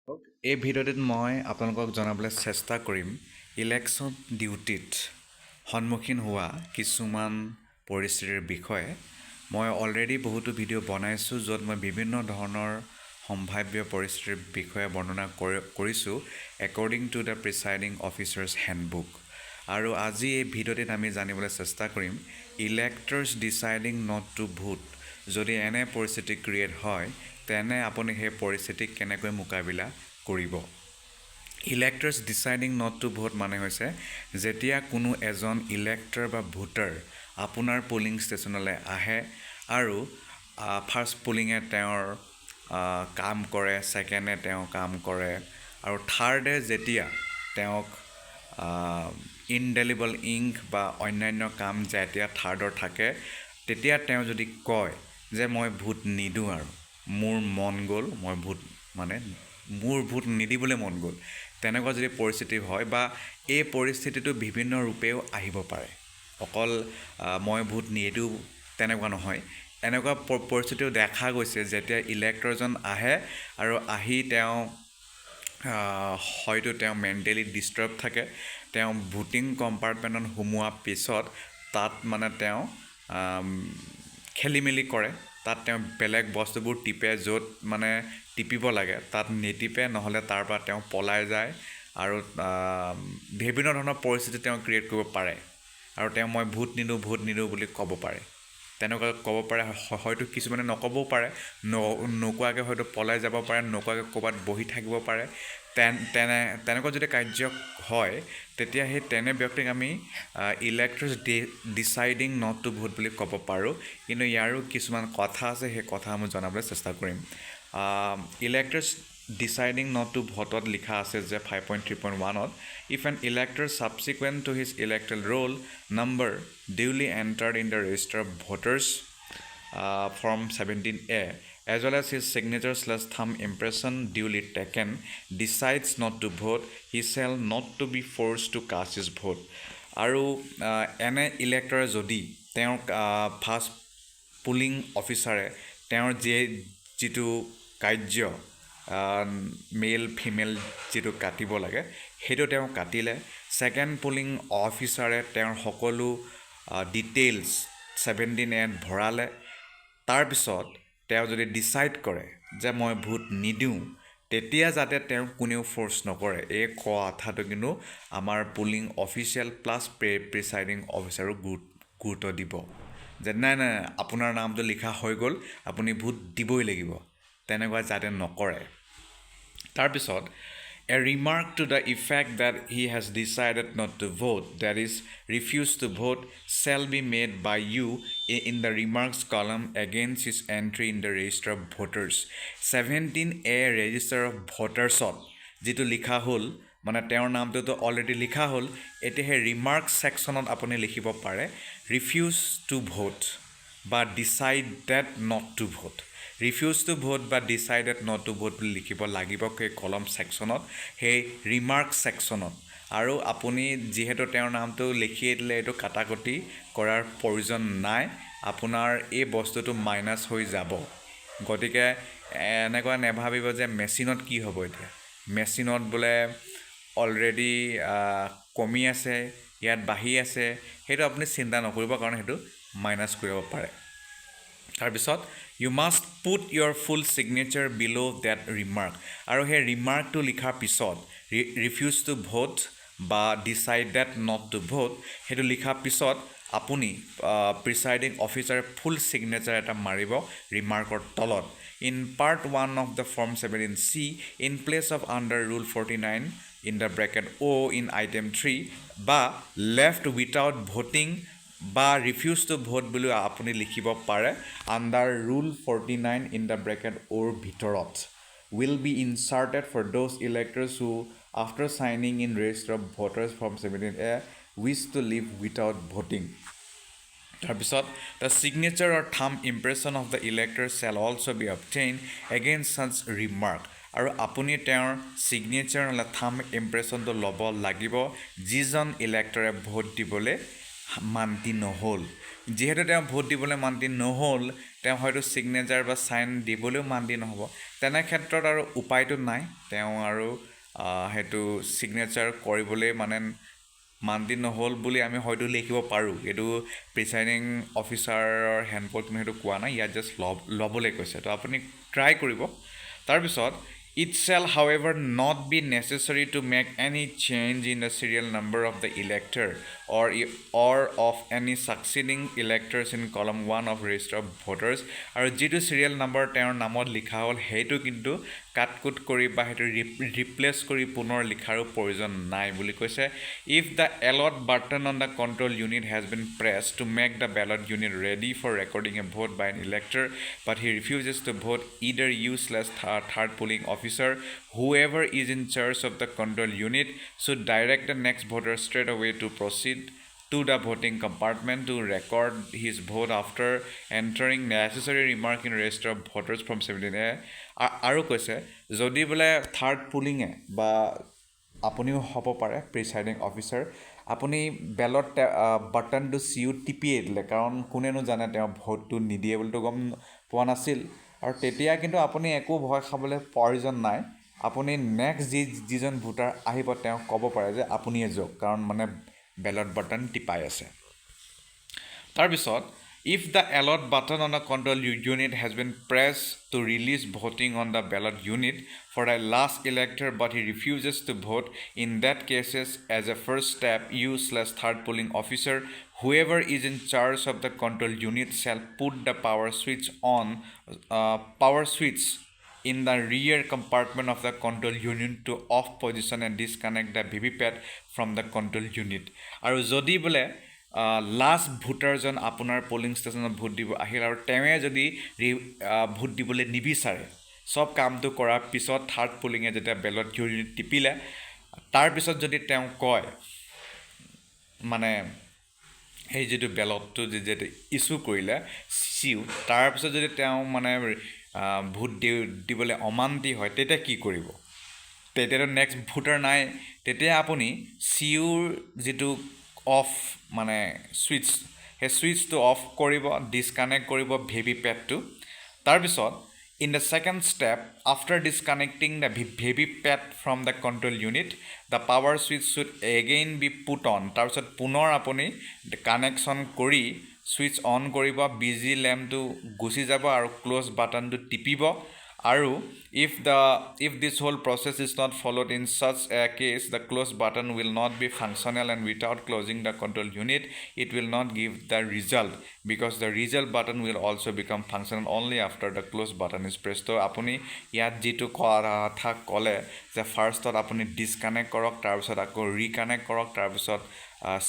এই ভিডিঅ'টোত মই আপোনালোকক জনাবলৈ চেষ্টা কৰিম ইলেকশ্যন ডিউটিত সন্মুখীন হোৱা কিছুমান পৰিস্থিতিৰ বিষয়ে। মই অলৰেডি বহুতো ভিডিঅ' বনাইছোঁ য'ত মই বিভিন্ন ধৰণৰ সম্ভাৱ্য পৰিস্থিতিৰ বিষয়ে বৰ্ণনা কৰিছোঁ according to the presiding officers handbook. আৰু আজি এই ভিডিঅ'টিত আমি জানিবলৈ চেষ্টা কৰিম ইলেক্টৰ্ছ ডিচাইডিং নট টু ভোট। যদি এনে পৰিস্থিতি ক্ৰিয়েট হয় তেনে আপুনি সেই পৰিস্থিতিক কেনেকৈ মোকাবিলা কৰিব। ইলেক্টৰ্ছ ডিচাইডিং নট টু ভোট মানে হৈছে যেতিয়া কোনো এজন ইলেক্টৰ বা ভোটাৰ আপোনাৰ পলিং ষ্টেচনলৈ আহে আৰু ফাৰ্ষ্ট পলিঙে তেওঁৰ কাম কৰে, ছেকেণ্ডে তেওঁ কাম কৰে আৰু থাৰ্ডে যেতিয়া তেওঁক ইনডেলিবল ইংক বা অন্যান্য কাম যেতিয়া থাৰ্ডৰ থাকে তেতিয়া তেওঁ যদি কয় যে মই ভোট নিদিওঁ আৰু মোৰ মন গ'ল, মোৰ ভোট নিদিবলৈ মন গ'ল, তেনেকুৱা যদি পৰিস্থিতি হয় বা এই পৰিস্থিতিটো বিভিন্ন ৰূপেও আহিব পাৰে, অকল মই ভোট নিদিওঁ তেনেকুৱা নহয়। এনেকুৱা পৰিস্থিতিও দেখা গৈছে যেতিয়া ইলেক্টৰজন আহে আৰু আহি তেওঁ হয়তো তেওঁ মেণ্টেলি ডিষ্টাৰ্ব থাকে, তেওঁ ভোটিং কম্পাৰ্টমেণ্টত সোমোৱাৰ পিছত তাত তেওঁ খেলি মেলি কৰে, তাত তেওঁ বেলেগ বস্তুবোৰ টিপে, য'ত টিপিব লাগে তাত নিটিপে, নহ'লে তাৰ পৰা তেওঁ পলাই যায় আৰু বিভিন্ন ধৰণৰ পৰিস্থিতি তেওঁ ক্ৰিয়েট কৰিব পাৰে আৰু তেওঁ মই ভোট নিদিওঁ বুলি ক'ব পাৰে। তেনেকুৱা ক'ব পাৰে, হয়তো কিছুমানে নক'বও পাৰে, নোকোৱাকৈ হয়তো পলাই যাব পাৰে, নোকোৱাকৈ ক'ৰবাত বহি থাকিব পাৰে। তেনেকুৱা যদি কাৰ্য হয় তেতিয়া সেই তেনে ব্যক্তিক আমি ইলেক্টৰ্ছ ডিচাইডিং নট টু ভোট বুলি ক'ব পাৰোঁ। কিন্তু ইয়াৰো কিছুমান কথা আছে, সেই কথা মই জনাবলৈ চেষ্টা কৰিম। ইলেক্টৰ্ছ ডিচাইডিং নট টু ভোটত লিখা আছে যে 5.3.1ত if an elector subsequent to his electoral roll number duly entered in the register of voters from 17A as well as his signature/thumb impression duly taken decides not to vote, he shall not to be forced to cast his vote. আৰু এনে ইলেক্টৰে যদি তেওঁৰ first pulling অফিচাৰে তেওঁৰ যিটো কাৰ্য male female যিটো কাটিব লাগে সেইটো তেওঁ কাটিলে, ছেকেণ্ড পুলিং অফিচাৰে তেওঁৰ সকলো ডিটেইলছ 17A ভৰালে, তাৰপিছত তেওঁ যদি ডিচাইড কৰে যে মই ভোট নিদিওঁ, তেতিয়া যাতে তেওঁ কোনেও ফ'ৰ্চ নকৰে। এই কথাটো কিন্তু আমাৰ পুলিং অফিচিয়েল প্লাছ প্ৰিচাইডিং অফিচাৰো গুৰুত্ব দিব যে নাই আপোনাৰ নামটো লিখা হৈ গ'ল, আপুনি ভোট দিবই লাগিব, তেনেকুৱা যাতে নকৰে। তাৰপিছত a remark to the effect that he has decided not to vote, that is, refuse to vote, shall be made by you in the remarks column against his entry in the register of voters. 17A register of votersত যিটো লিখা হ'ল তেওঁৰ নামটোতো already লিখা হ'ল, এতিয়া সেই remark ছেকশ্যনত আপুনি লিখিব পাৰে ৰিফিউজ টু ভোট বা decided not to vote. Refuse to vote বা ডিচাইডেড নট টু ভোট বুলি লিখিব লাগিব সেই কলম ছেকশ্যনত, সেই ৰিমাৰ্ক ছেকশ্যনত। আৰু আপুনি যিহেতু তেওঁৰ নামটো লিখিয়ে দিলে, এইটো কাটাকটি কৰাৰ প্ৰয়োজন নাই, আপোনাৰ এই বস্তুটো মাইনাছ হৈ যাব। গতিকে এনেকুৱা নেভাবিব যে মেচিনত কি হ'ব, এতিয়া মেচিনত বোলে অলৰেডি কমি আছে, ইয়াত বাঢ়ি আছে, সেইটো আপুনি চিন্তা নকৰিব, কাৰণ সেইটো মাইনাছ কৰিব পাৰে। তাৰপিছত ইউ মাষ্ট পুট ইয়ৰ ফুল ছিগনেচাৰ বিল' ডেট ৰিমাৰ্ক, আৰু সেই ৰিমাৰ্কটো লিখাৰ পিছত ৰিফিউজ টু ভোট বা ডিচাইডেড নট টু ভোট সেইটো লিখাৰ পিছত আপুনি প্ৰিচাইডিং অফিচাৰে ফুল ছিগনেচাৰ এটা মাৰিব ৰিমাৰ্কৰ তলত। In part 1 of the form 17C in place of under rule 49 in the bracket O in item 3 বা লেফ্ট উইথাউট ভোটিং বা ৰিফিউজ টু ভোট বুলি আপুনি লিখিব পাৰে under rule 49 in the bracket Oৰ ভিতৰত। will be inserted for those electors who after signing in register of voters from 17A wish to live without voting. তাৰপিছত the signature or thumb impression of the elector shall also be obtained against such remark, আৰু আপুনি তেওঁৰ signature নহ'লে thumb ইম্প্ৰেশ্যনটো ল'ব লাগিব যিজন ইলেক্টৰে vote দিবলৈ মান্তি নহ'ল। যিহেতু তেওঁ ভোট দিবলৈ মান্তি নহ'ল, তেওঁ হয়তো ছিগনেচাৰ বা চাইন দিবলৈও মান্তি নহ'ব, তেনে ক্ষেত্ৰত আৰু উপায়টো নাই তেওঁ আৰু সেইটো ছিগনেচাৰ কৰিবলৈ মানে মান্তি নহ'ল বুলি আমি হয়তো লিখিব পাৰোঁ এইটো প্ৰিচাইডিং অফিচাৰৰ হেণ্ডবুকত কিন্তু সেইটো কোৱা নাই ইয়াত জাষ্ট ল'বলৈ কৈছে তো আপুনি ট্ৰাই কৰিব তাৰপিছত It shall, however, not be necessary to make any change in the serial number of the elector or of any succeeding electors in column 1 of register of voters আৰু যিটো চিৰিয়েল নম্বৰ তেওঁৰ নামত লিখা হ'ল সেইটো কিন্তু কাটকুট কৰি বা সেইটো ৰিপ্লেচ কৰি পুনৰ লিখাৰো প্ৰয়োজন নাই বুলি কৈছে if the allot button on the control unit has been pressed to make the ballot unit ready for recording a vote by an elector but he refuses to vote either u/third polling officer whoever is in charge of the control unit should direct the next voter straight away to proceed to the voting compartment to record his vote after entering necessary remark in register of voters from 17A আৰু কৈছে যদি বোলে third পুলিঙে বা আপুনিও হ'ব পাৰে presiding officer আপুনি ballot বাটনটো চিউ টিপিয়ে দিলে কাৰণ কোনেনো জানে তেওঁ ভোটটো নিদিয়ে বুলিতো গম পোৱা নাছিল আৰু তেতিয়া কিন্তু আপুনি একো ভয় খাবলৈ প্ৰয়োজন নাই আপুনি নেক্সট যিজন ভোটাৰ আহিব তেওঁক ক'ব পাৰে যে আপুনিয়ে যাওক কাৰণ মানে বেলট বাটন টিপাই আছে তাৰপিছত if the allot button on the control unit has been pressed to release voting on the ballot unit for the last elector but he refuses to vote in that cases as a first step u/third polling officer whoever is in charge of the control unit shall put the power switch in the rear compartment of the control unit to off position and disconnect the VVPAT from the control unit আৰু যদি বোলে last ভোটাৰজন আপোনাৰ polling ষ্টেচনত vote দিব আহিল আৰু তেওঁৱে যদি ভোট দিবলৈ নিবিচাৰে সব কামটো কৰাৰ পিছত থাৰ্ড পলিঙে যেতিয়া বেলট ইউনিট টিপিলে তাৰপিছত যদি তেওঁ কয় মানে সেই যিটো বেলটটো যেতিয়া ইছ্যু কৰিলে চিউ তাৰপিছত যদি তেওঁ মানে ভোট দিবলৈ অমান্তি হয় তেতিয়া কি কৰিব তেতিয়াতো নেক্সট ভোটাৰ নাই তেতিয়া আপুনি চিউৰ যিটো অফ মানে সুইচ সেই সুইচটো অফ কৰিব ডিসকানেক্ট কৰিব ভিভিপেটটো তাৰপিছত in the second step after disconnecting the VVPAT from the control unit the power switch should again be put on তাৰপিছত পুনৰ আপুনি কানেকশ্যন কৰি সুইচ অন কৰিব বিজি ল্যাম্পটো গুচি যাব আৰু ক্লোজ বাটনটো টিপিব আৰু if this whole process is not followed in such a case the close button will not be functional and without closing the control unit it will not give the result because the result button will also become functional only after the close button is pressed so apuni yat jitu kotha kole je first ot apuni disconnect korok tar pisot akko reconnect korok tar pisot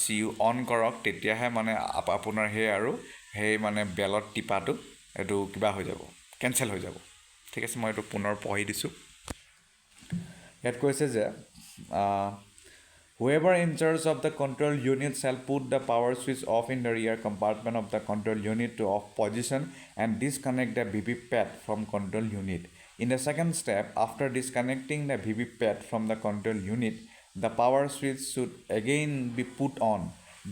cu on korok tetia he mane apunar he aru he mane ballot tipatu etu kiba hoi jabo cancel hoi jabo ঠিক আছে মই এটো পুনৰ পঢ়ি দিছো ইয়াত কৈছে যে whoever in charge of the control unit shall put the power switch off in the rear compartment of the control unit to off position and disconnect the VVPAT from control unit in the second step after disconnecting the VVPAT from the control unit the power switch should again be put on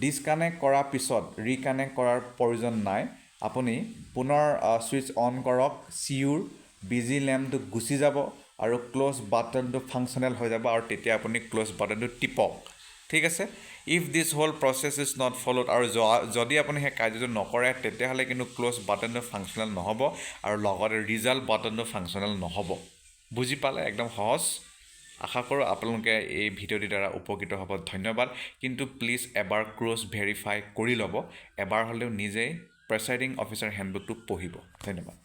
disconnect কৰা পিছত reconnect কৰাৰ প্ৰয়োজন নাই আপুনি পুনৰ switch on কৰক sure busy ল্যাম্পটো গুচি যাব আৰু ক্লোজ বাটনটো ফাংচনেল হৈ যাব আৰু তেতিয়া আপুনি ক্লোজ বাটনটো টিপক ঠিক আছে if this whole process is not followed আৰু যদি আপুনি হে কাৰ্যটো নকৰে তেতিয়া হলে কিন্তু ক্লোজ বাটনটো ফাংচনেল নহব আৰু লগতে ৰিজাল্ট বাটনটো ফাংচনেল নহব বুজি পালে একদম সহজ আশা কৰো আপোনালোকে এই ভিডিওটিৰ দ্বাৰা উপকৃত হ'ব ধন্যবাদ কিন্তু প্লিজ এবাৰ ক্ৰছ ভেৰিফাই কৰি ল'ব এবাৰ হলেও নিজে প্ৰিসাইডিং অফিচাৰ হেণ্ডবুকটো পঢ়িব ধন্যবাদ